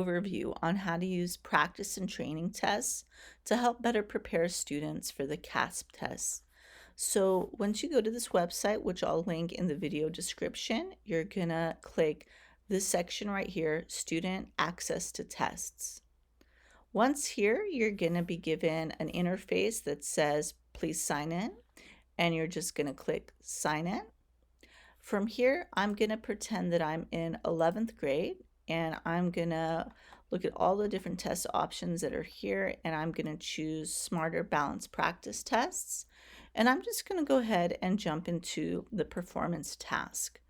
Overview on how to use practice and training tests to help better prepare students for the CAASPP tests. So once you go to this website, which I'll link in the video description, you're gonna click this section right here, Student Access to Tests. Once here, you're gonna be given an interface that says, please sign in, and you're just gonna click sign in. From here, I'm gonna pretend that I'm in 11th grade, and I'm gonna look at all the different test options that are here, and I'm gonna choose Smarter Balanced Practice Tests. And I'm just gonna go ahead and jump into the performance task.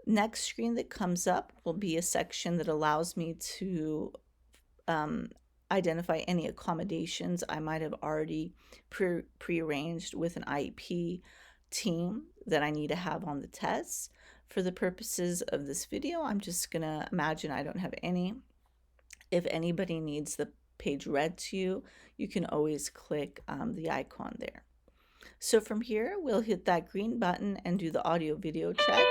Next screen that comes up will be a section that allows me to identify any accommodations I might have already prearranged with an IEP team that I need to have on the tests. For the purposes of this video, I'm just gonna imagine I don't have any. If anybody needs the page read to you, you can always click the icon there. So from here, we'll hit that green button and do the audio video check.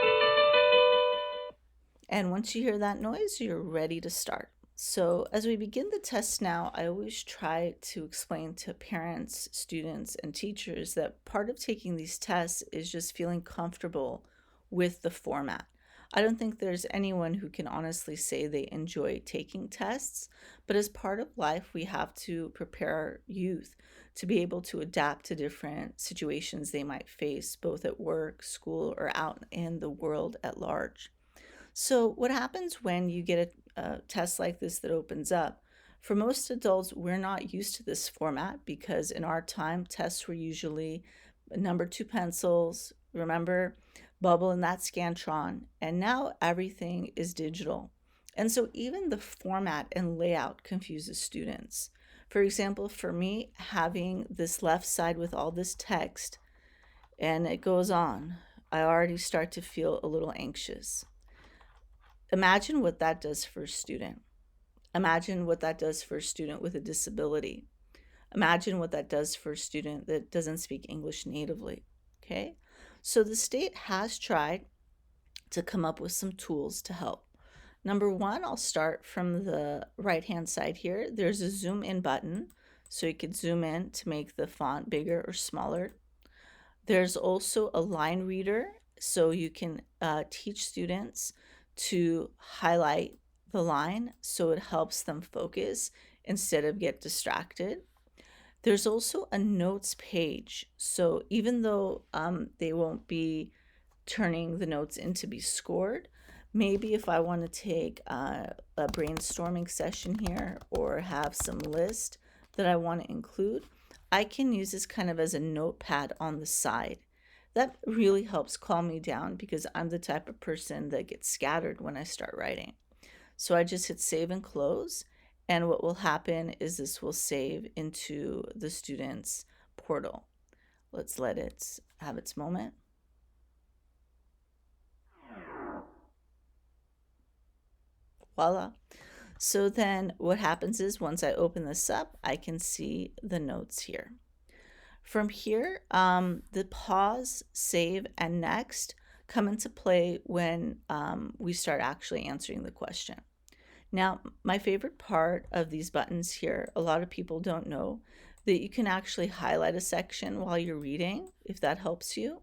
And once you hear that noise, you're ready to start. So as we begin the test now, I always try to explain to parents, students, and teachers that part of taking these tests is just feeling comfortable with the format. I don't think there's anyone who can honestly say they enjoy taking tests, but as part of life, we have to prepare our youth to be able to adapt to different situations they might face, both at work, school, or out in the world at large. So what happens when you get a test like this that opens up? For most adults, we're not used to this format because in our time, tests were usually number 2 pencils, remember, bubble in that Scantron, and now everything is digital. And so even the format and layout confuses students. For example, for me, having this left side with all this text, and it goes on, I already start to feel a little anxious. Imagine what that does for a student. Imagine what that does for a student with a disability. Imagine what that does for a student that doesn't speak English natively, okay? So the state has tried to come up with some tools to help. Number one, I'll start from the right-hand side here. There's a zoom in button, so you could zoom in to make the font bigger or smaller. There's also a line reader, so you can teach students to highlight the line so it helps them focus instead of get distracted. There's also a notes page, so even though they won't be turning the notes in to be scored, maybe if I want to take a brainstorming session here or have some list that I want to include, I can use this kind of as a notepad on the side. That really helps calm me down because I'm the type of person that gets scattered when I start writing. So I just hit save and close, and what will happen is this will save into the student's portal. Let's let it have its moment. Voila. So then what happens is once I open this up, I can see the notes here. From here, the pause, save, and next come into play when we start actually answering the question. Now, my favorite part of these buttons here, a lot of people don't know that you can actually highlight a section while you're reading, if that helps you.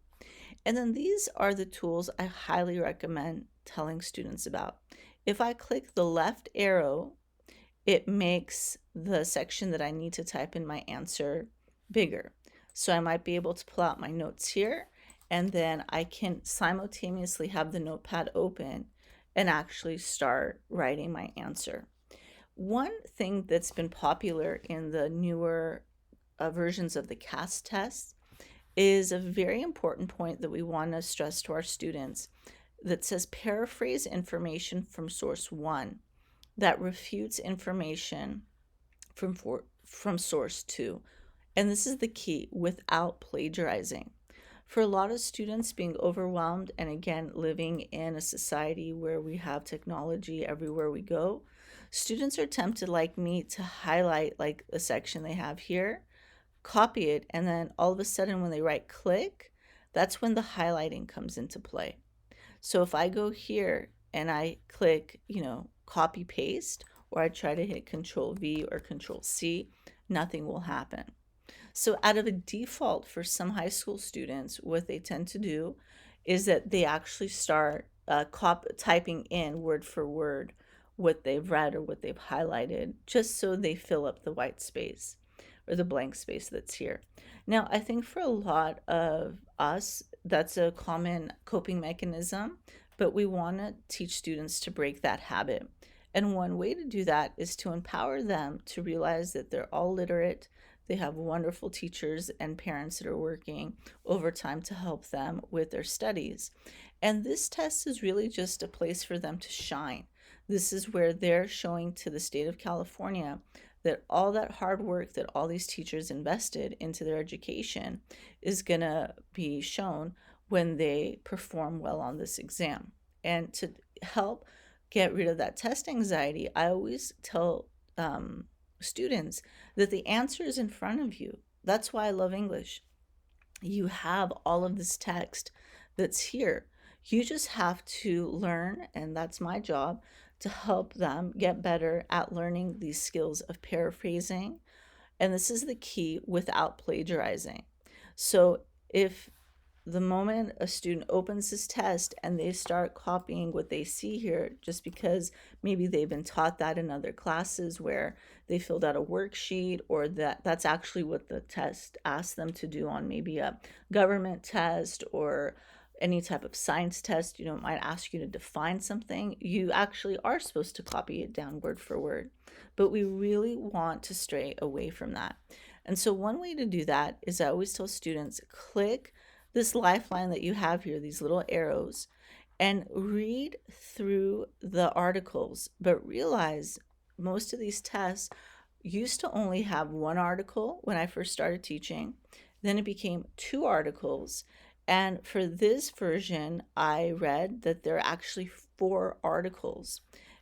And then these are the tools I highly recommend telling students about. If I click the left arrow, it makes the section that I need to type in my answer bigger. So I might be able to pull out my notes here, and then I can simultaneously have the notepad open and actually start writing my answer. One thing that's been popular in the newer versions of the CAASPP test is a very important point that we want to stress to our students that says paraphrase information from source 1 that refutes information from source 2. And this is the key, without plagiarizing. For a lot of students being overwhelmed, and again, living in a society where we have technology everywhere we go, students are tempted, like me, to highlight like a section they have here, copy it, and then all of a sudden when they right click, that's when the highlighting comes into play. So if I go here and I click, copy paste, or I try to hit Control V or Control C, nothing will happen. So, out of a default for some high school students, what they tend to do is that they actually start typing in word for word what they've read or what they've highlighted, just so they fill up the white space or the blank space that's here. Now, I think for a lot of us, that's a common coping mechanism, but we want to teach students to break that habit. And one way to do that is to empower them to realize that they're all literate. They have wonderful teachers and parents that are working overtime to help them with their studies. And this test is really just a place for them to shine. This is where they're showing to the state of California that all that hard work that all these teachers invested into their education is going to be shown when they perform well on this exam. And to help get rid of that test anxiety, I always tell students that the answer is in front of you. That's why I love English. You have all of this text that's here. You just have to learn, and that's my job, to help them get better at learning these skills of paraphrasing. And this is the key, without plagiarizing. So if the moment a student opens this test and they start copying what they see here, just because maybe they've been taught that in other classes where they filled out a worksheet, or that's actually what the test asked them to do on maybe a government test or any type of science test, it might ask you to define something. You actually are supposed to copy it down word for word, but we really want to stray away from that. And so one way to do that is I always tell students, click this lifeline that you have here, these little arrows, and read through the articles, but realize most of these tests used to only have one article when I first started teaching. Then it became two articles. And for this version, I read that there are actually four articles.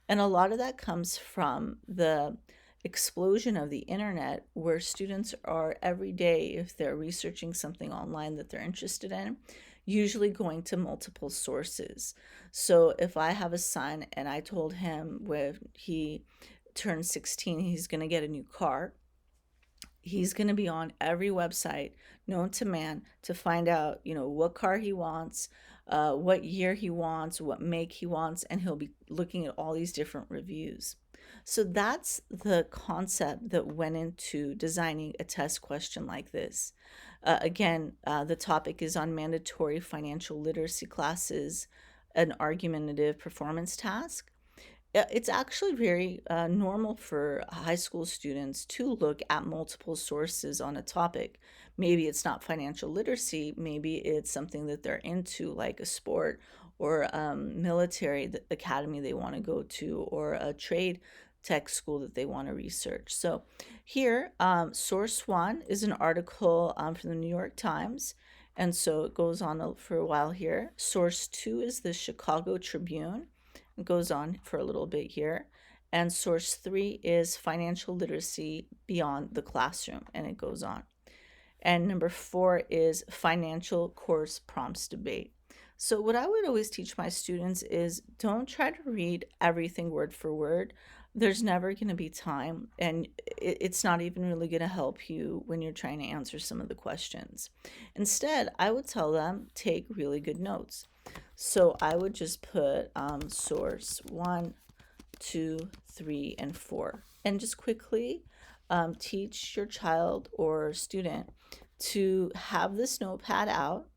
And a lot of that comes from the explosion of the internet, where students are every day, if they're researching something online that they're interested in, usually going to multiple sources. So if I have a son and I told him when he turns 16 he's going to get a new car, he's going to be on every website known to man to find out, what car he wants, what year he wants, what make he wants, and he'll be looking at all these different reviews. So that's the concept that went into designing a test question like this. Again, the topic is on mandatory financial literacy classes, an argumentative performance task. It's actually very normal for high school students to look at multiple sources on a topic. Maybe it's not financial literacy, maybe it's something that they're into, like a sport or military academy they want to go to, or a trade tech school that they want to research. So here, source one is an article from the New York Times. And so it goes on for a while here. Source two is the Chicago Tribune. It goes on for a little bit here. And source three is financial literacy beyond the classroom, and it goes on. And number four is financial course prompts debate. So what I would always teach my students is, don't try to read everything word for word. There's never going to be time, and it's not even really going to help you when you're trying to answer some of the questions. Instead, I would tell them, take really good notes. So I would just put source 1, 2, 3, and 4, and just quickly teach your child or student to have this notepad out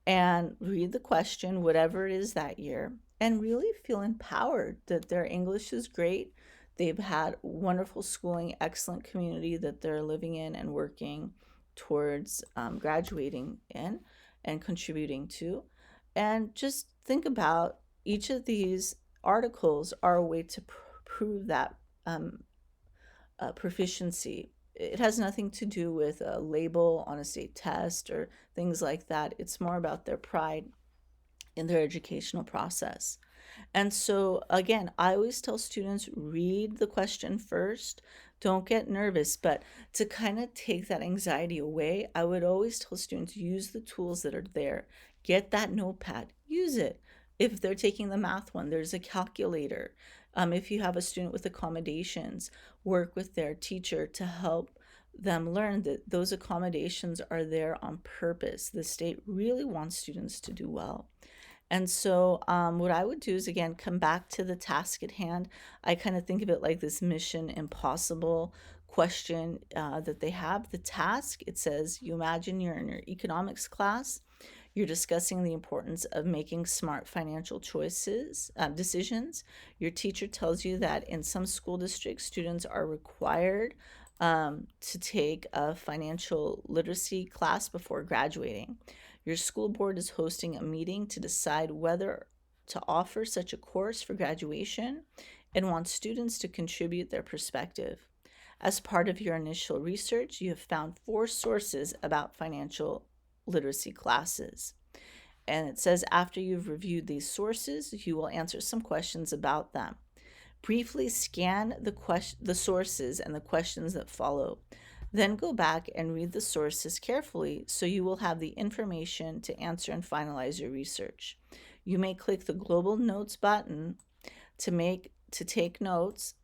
and read the question, whatever it is that year, and really feel empowered that their English is great. They've had wonderful schooling, excellent community that they're living in and working towards graduating in and contributing to. And just think about, each of these articles are a way to prove that proficiency. It has nothing to do with a label on a state test or things like that. It's more about their pride in their educational process. And so, again, I always tell students, read the question first. Don't get nervous, but to kind of take that anxiety away, I would always tell students, use the tools that are there. Get that notepad, use it. If they're taking the math one, there's a calculator. If you have a student with accommodations, work with their teacher to help them learn that those accommodations are there on purpose. The state really wants students to do well. And so, what I would do is again come back to the task at hand. I kind of think of it like this mission impossible question that they have. The task, it says, you imagine you're in your economics class, you're discussing the importance of making smart financial decisions. Your teacher tells you that in some school districts, students are required to take a financial literacy class before graduating. Your school board is hosting a meeting to decide whether to offer such a course for graduation and wants students to contribute their perspective. As part of your initial research, you have found 4 sources about financial literacy classes. And it says after you've reviewed these sources, you will answer some questions about them. Briefly scan the sources and the questions that follow. Then go back and read the sources carefully so you will have the information to answer and finalize your research. You may click the global notes button to take notes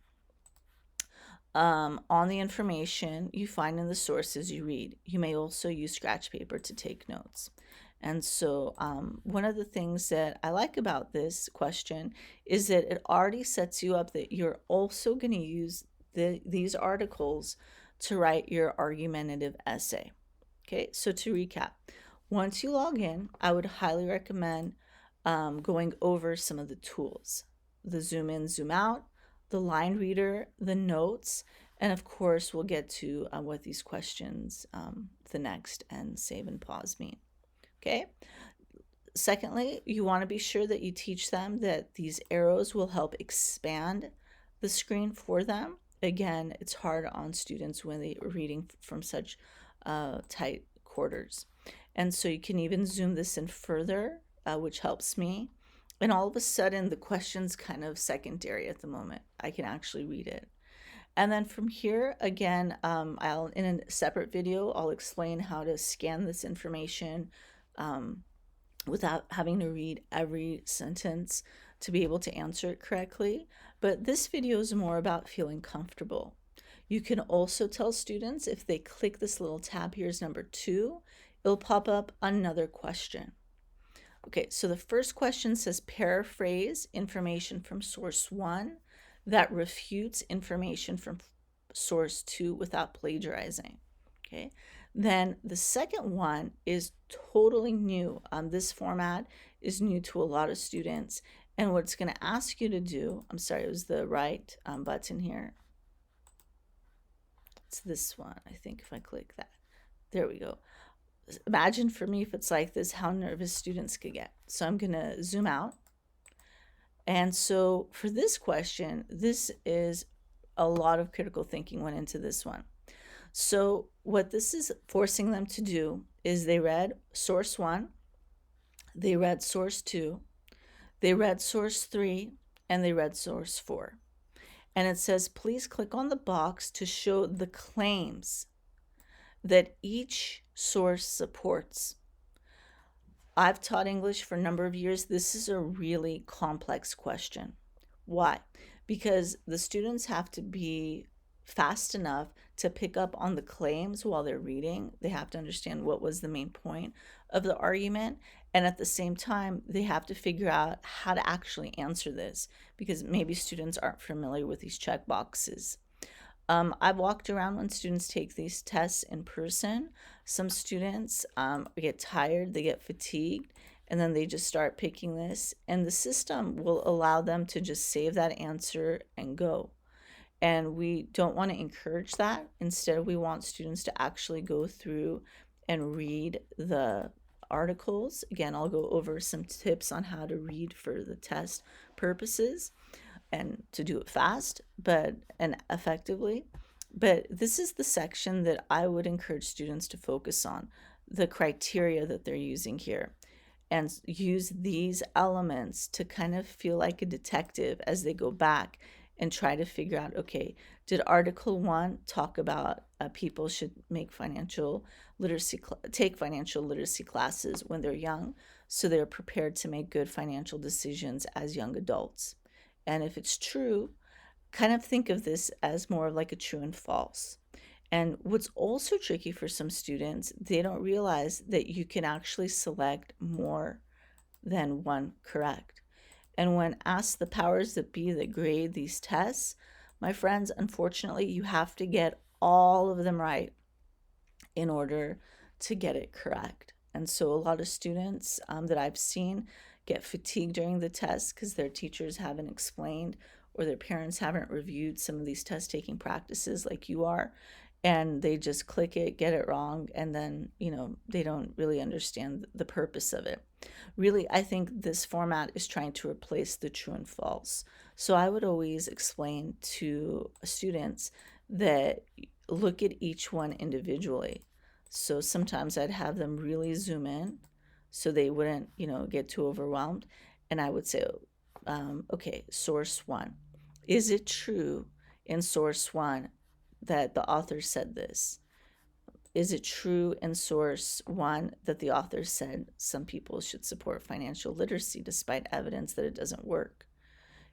on the information you find in the sources you read. You may also use scratch paper to take notes. And so one of the things that I like about this question is that it already sets you up that you're also going to use these articles to write your argumentative essay. Okay, so to recap, once you log in, I would highly recommend going over some of the tools, the zoom in, zoom out, the line reader, the notes, and of course we'll get to what these questions, the next and save and pause mean. Okay. Secondly, you want to be sure that you teach them that these arrows will help expand the screen for them. Again, it's hard on students when they are reading from such tight quarters. And so you can even zoom this in further, which helps me. And all of a sudden, the question's kind of secondary at the moment. I can actually read it. And then from here, again, in a separate video, I'll explain how to scan this information without having to read every sentence to be able to answer it correctly. But this video is more about feeling comfortable. You can also tell students if they click this little tab, here's number 2, it'll pop up another question. Okay, so the first question says paraphrase information from source 1 that refutes information from source 2 without plagiarizing. Okay, then the second one is totally new. This format is new to a lot of students. And what it's going to ask you to do, I'm sorry, it was the right button here. It's this one, I think, if I click that. There we go. Imagine for me if it's like this, how nervous students could get. So I'm going to zoom out. And so for this question, this is a lot of critical thinking went into this one. So what this is forcing them to do is they read source 1, they read source 2, they read source 3, and they read source 4. And it says, please click on the box to show the claims that each source supports. I've taught English for a number of years. This is a really complex question. Why? Because the students have to be fast enough to pick up on the claims while they're reading. They have to understand what was the main point of the argument. And at the same time, they have to figure out how to actually answer this because maybe students aren't familiar with these check boxes. I've walked around when students take these tests in person. Some students get tired, they get fatigued, and then they just start picking this. And the system will allow them to just save that answer and go. And we don't want to encourage that. Instead, we want students to actually go through and read the articles. Again, I'll go over some tips on how to read for the test purposes and to do it fast and effectively. But this is the section that I would encourage students to focus on, the criteria that they're using here, and use these elements to kind of feel like a detective as they go back and try to figure out, okay, did Article 1 talk about people should make take financial literacy classes when they're young so they're prepared to make good financial decisions as young adults? And if it's true, kind of think of this as more like a true and false. And what's also tricky for some students, they don't realize that you can actually select more than one correct. And when asked the powers that be that grade these tests, my friends, unfortunately, you have to get all of them right in order to get it correct. And so a lot of students that I've seen get fatigued during the test because their teachers haven't explained or their parents haven't reviewed some of these test taking practices like you are. And they just click it, get it wrong, and then, they don't really understand the purpose of it. Really, I think this format is trying to replace the true and false. So I would always explain to students that look at each one individually. So sometimes I'd have them really zoom in so they wouldn't, get too overwhelmed. And I would say, okay, source one. Is it true in source one that the author said this? Is it true in source one that the author said some people should support financial literacy despite evidence that it doesn't work?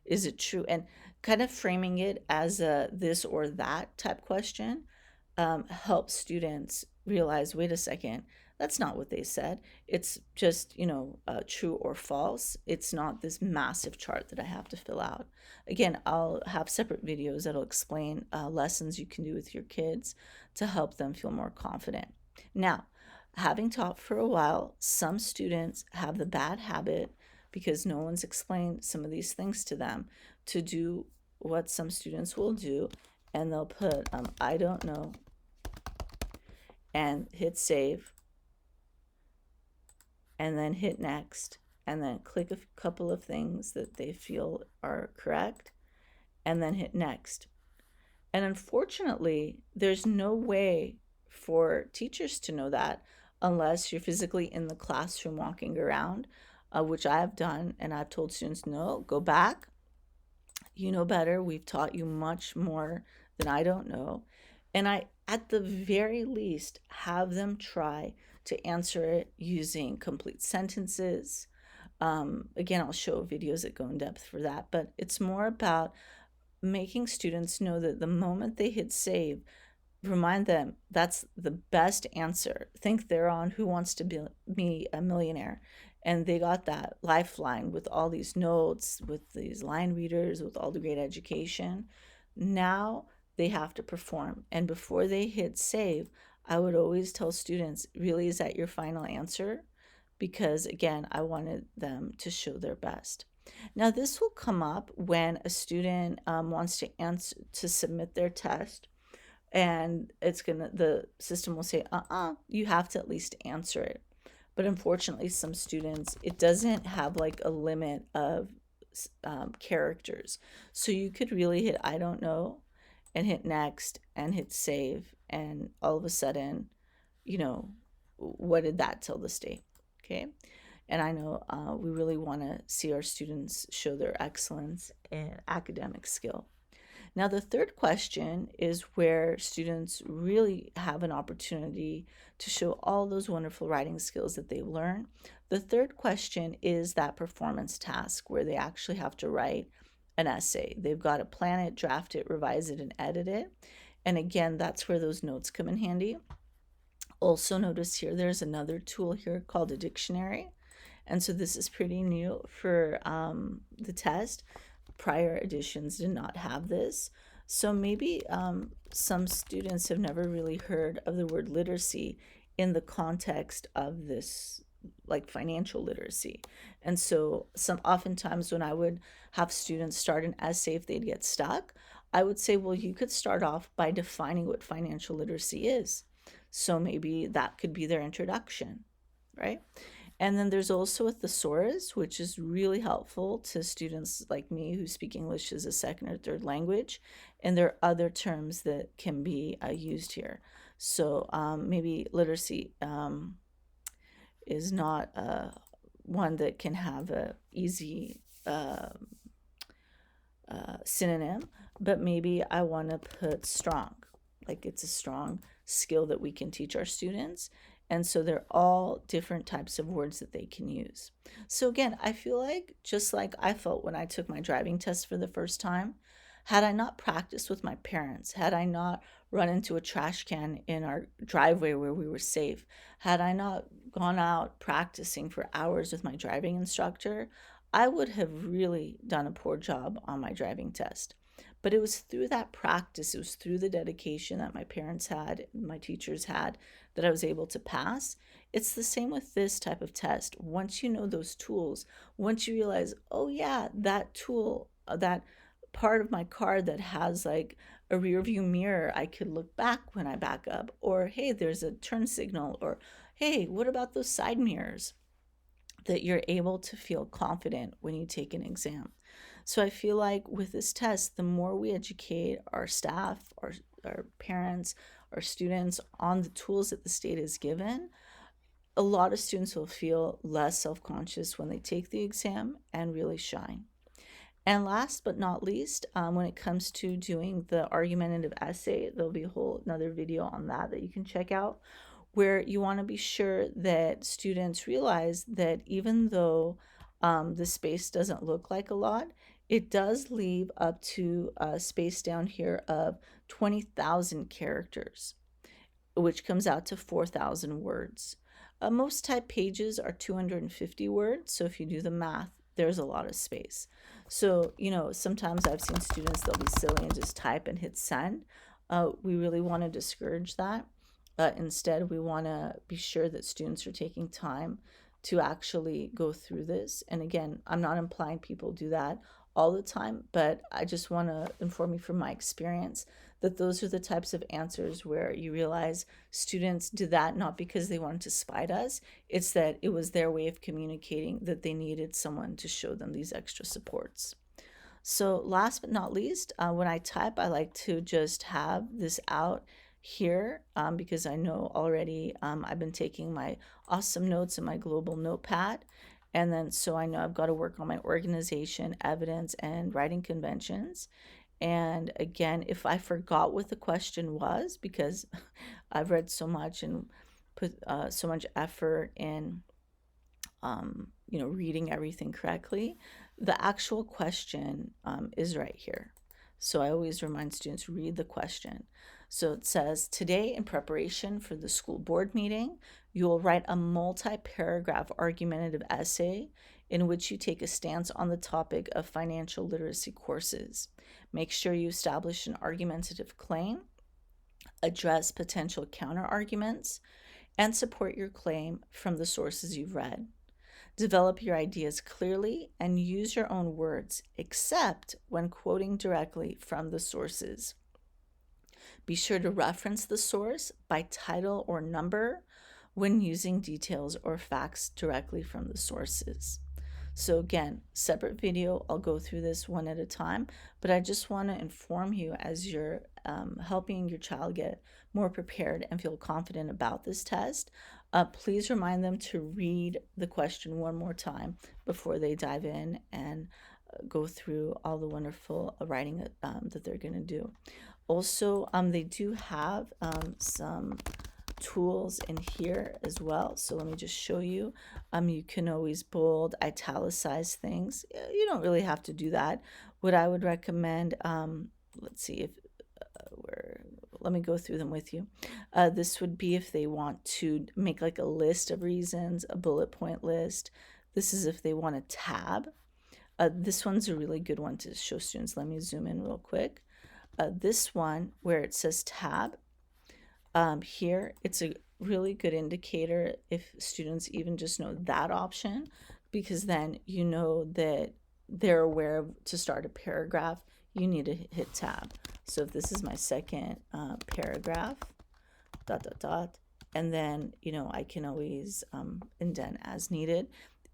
Is it true? And kind of framing it as a this or that type question helps students realize, wait a second, that's not what they said. It's just, true or false. It's not this massive chart that I have to fill out. Again, I'll have separate videos that'll explain lessons you can do with your kids to help them feel more confident. Now, having taught for a while, some students have the bad habit, because no one's explained some of these things to them, to do what some students will do, and they'll put, I don't know, and hit save, and then hit next, and then click a couple of things that they feel are correct, and then hit next. And unfortunately, there's no way for teachers to know that unless you're physically in the classroom walking around, which I have done. And I've told students, no, go back. You know better. We've taught you much more than I don't know. And I, at the very least, have them try to answer it using complete sentences. Again, I'll show videos that go in depth for that, but it's more about making students know that the moment they hit save, remind them that's the best answer. Think they're on Who Wants to Be a Millionaire, and they got that lifeline with all these notes, with these line readers, with all the great education. Now they have to perform. And before they hit save, I would always tell students, really, is that your final answer? Because again, I wanted them to show their best. Now, this will come up when a student wants to submit their test, and the system will say, you have to at least answer it. But unfortunately, some students, it doesn't have like a limit of characters. So you could really hit I don't know and hit next and hit save, and all of a sudden, what did that tell the state? Okay. And I know we really want to see our students show their excellence in academic skill. Now, the third question is where students really have an opportunity to show all those wonderful writing skills that they've learned. The third question is that performance task where they actually have to write an essay. They've got to plan it, draft it, revise it, and edit it. And again, that's where those notes come in handy. Also, notice here there's another tool here called a dictionary. And so this is pretty new for the test. Prior editions did not have this. So maybe some students have never really heard of the word literacy in the context of this, like financial literacy. And so oftentimes when I would have students start an essay, if they'd get stuck, I would say, well, you could start off by defining what financial literacy is. So maybe that could be their introduction, right? And then there's also a thesaurus, which is really helpful to students like me who speak English as a second or third language. And there are other terms that can be used here. So maybe literacy is not one that can have an easy synonym, but maybe I want to put strong, like it's a strong skill that we can teach our students. And so they're all different types of words that they can use. So again, I feel like just like I felt when I took my driving test for the first time, had I not practiced with my parents, had I not run into a trash can in our driveway where we were safe, had I not gone out practicing for hours with my driving instructor, I would have really done a poor job on my driving test. But it was through that practice, it was through the dedication that my parents had, my teachers had, that I was able to pass. It's the same with this type of test. Once you know those tools, once you realize, oh yeah, that tool, that part of my car that has like a rear view mirror, I could look back when I back up, or hey, there's a turn signal, or hey, what about those side mirrors? That you're able to feel confident when you take an exam. So I feel like with this test, the more we educate our staff, our parents, our students on the tools that the state has given, a lot of students will feel less self-conscious when they take the exam and really shine. And last but not least, when it comes to doing the argumentative essay, there'll be a whole another video on that that you can check out, where you want to be sure that students realize that even though the space doesn't look like a lot, it does leave up to a space down here of 20,000 characters, which comes out to 4,000 words. Most type pages are 250 words, so if you do the math, there's a lot of space. So, sometimes I've seen students, they'll be silly and just type and hit send. We really want to discourage that. Instead, we want to be sure that students are taking time to actually go through this. And again, I'm not implying people do that all the time, but I just want to inform you from my experience that those are the types of answers where you realize students did that not because they wanted to spite us, it's that it was their way of communicating that they needed someone to show them these extra supports. So last but not least, when I type, I like to just have this out here because I know already I've been taking my awesome notes in my global notepad. And then so I know I've got to work on my organization, evidence, and writing conventions. And again, if I forgot what the question was, because I've read so much and put so much effort in, reading everything correctly, the actual question is right here. So I always remind students, read the question. So it says, today in preparation for the school board meeting, you will write a multi-paragraph argumentative essay in which you take a stance on the topic of financial literacy courses. Make sure you establish an argumentative claim, address potential counter-arguments, and support your claim from the sources you've read. Develop your ideas clearly and use your own words, except when quoting directly from the sources. Be sure to reference the source by title or number when using details or facts directly from the sources. So again, separate video, I'll go through this one at a time, but I just want to inform you as you're helping your child get more prepared and feel confident about this test. Please remind them to read the question one more time before they dive in and go through all the wonderful writing that they're going to do. Also, they do have some tools in here as well. So let me just show you. You can always bold, italicize things. You don't really have to do that. What I would recommend, let's see if let me go through them with you. This would be if they want to make like a list of reasons, a bullet point list. This is if they want a tab. This one's a really good one to show students. Let me zoom in real quick. This one where it says tab, here, it's a really good indicator if students even just know that option, because then you know that they're aware of to start a paragraph, you need to hit tab. So if this is my second paragraph, ... and then, I can always indent as needed.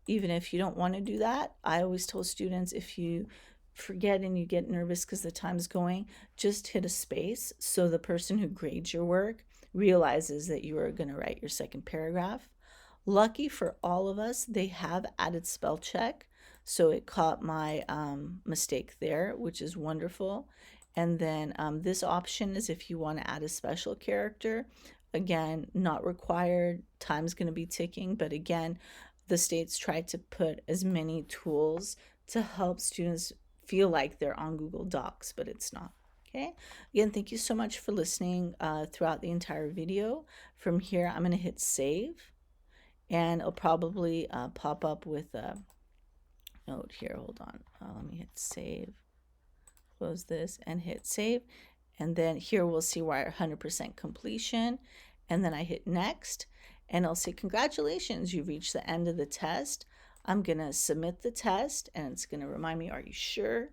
Even if you don't want to do that, I always tell students, if you forget and you get nervous because the time's going, just hit a space so the person who grades your work realizes that you are going to write your second paragraph. Lucky for all of us, they have added spell check, so it caught my mistake there, which is wonderful. And then this option is if you want to add a special character. Again, not required, time's going to be ticking, but again, the states try to put as many tools to help students feel like they're on Google Docs, but it's not. Okay, again, thank you so much for listening throughout the entire video. From here, I'm going to hit save, and it'll probably pop up with a note here. Hold on, let me hit save, close this, and hit save. And then here we'll see where 100% completion, and then I hit next, and I'll say congratulations, you've reached the end of the test. I'm gonna submit the test, and it's gonna remind me, are you sure?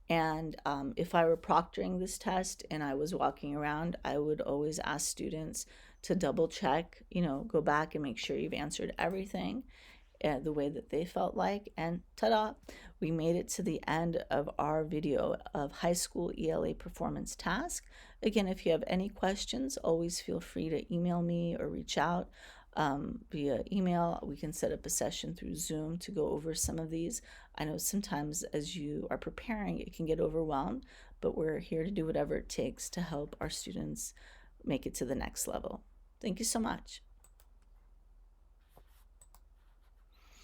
And if I were proctoring this test and I was walking around, I would always ask students to double check, go back and make sure you've answered everything the way that they felt like. And ta-da, we made it to the end of our video of high school ELA performance task. Again, if you have any questions, always feel free to email me or reach out via email. We can set up a session through Zoom to go over some of these. I know sometimes as you are preparing, it can get overwhelmed, but we're here to do whatever it takes to help our students make it to the next level. Thank you so much.